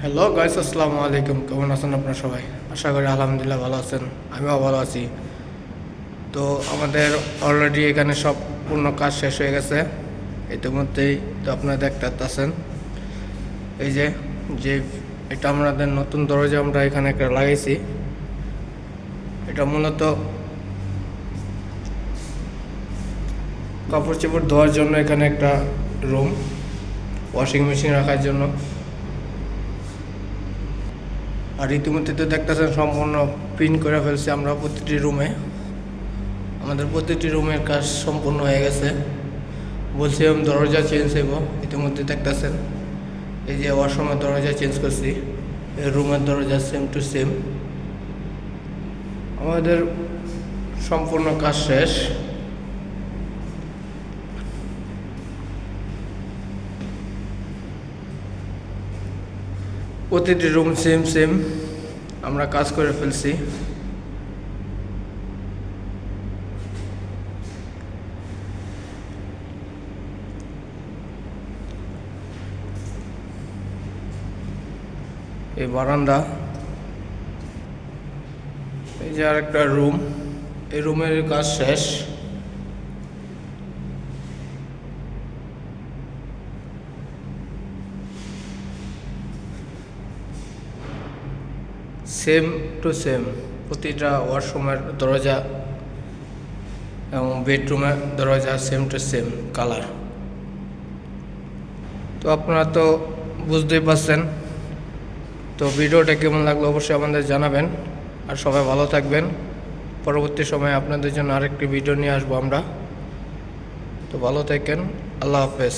Hello guys, আসসালামু আলাইকুম। কেমন আছেন আপনারা সবাই? আশা করি আলহামদুলিল্লাহ ভালো আছেন। আমিও ভালো আছি। তো আমাদের অলরেডি এখানে সব পূর্ণ কাজ শেষ হয়ে গেছে ইতিমধ্যেই। তো আপনারা দেখতে পাচ্ছেন এই যে যে এটা আমাদের নতুন দরজা আমরা এখানে একটা লাগাইছি। এটা মূলত কাপড় চোপড় ধোয়ার জন্য এখানে একটা রুম, ওয়াশিং মেশিন রাখার জন্য। আর ইতিমধ্যে তো দেখতেছেন সম্পূর্ণ প্রিন্ট করে ফেলছি আমরা প্রতিটি রুমে। আমাদের প্রতিটি রুমের কাজ সম্পূর্ণ হয়ে গেছে। বলছিলাম দরজা চেঞ্জ হইব, ইতিমধ্যে দেখতেছেন এই যে ওয়াশরুমের দরজা চেঞ্জ করছি, এই রুমের দরজা সেম টু সেম। আমাদের সম্পূর্ণ কাজ শেষ। প্রতিটি রুম সেম সেম আমরা কাজ করে ফেলছি। এই বারান্দা, এই যে আরেকটা রুম, এই রুমের কাজ শেষ। সেম টু সেম প্রতিটা ওয়াশরুমের দরজা এবং বেডরুমের দরজা সেম টু সেম কালার। তো আপনারা তো বুঝতেই পারছেন। তো ভিডিওটা কেমন লাগলো অবশ্যই আমাদের জানাবেন। আর সবাই ভালো থাকবেন। পরবর্তী সময়ে আপনাদের জন্য আরেকটি ভিডিও নিয়ে আসবো আমরা। তো ভালো থাকেন। আল্লাহ হাফেজ।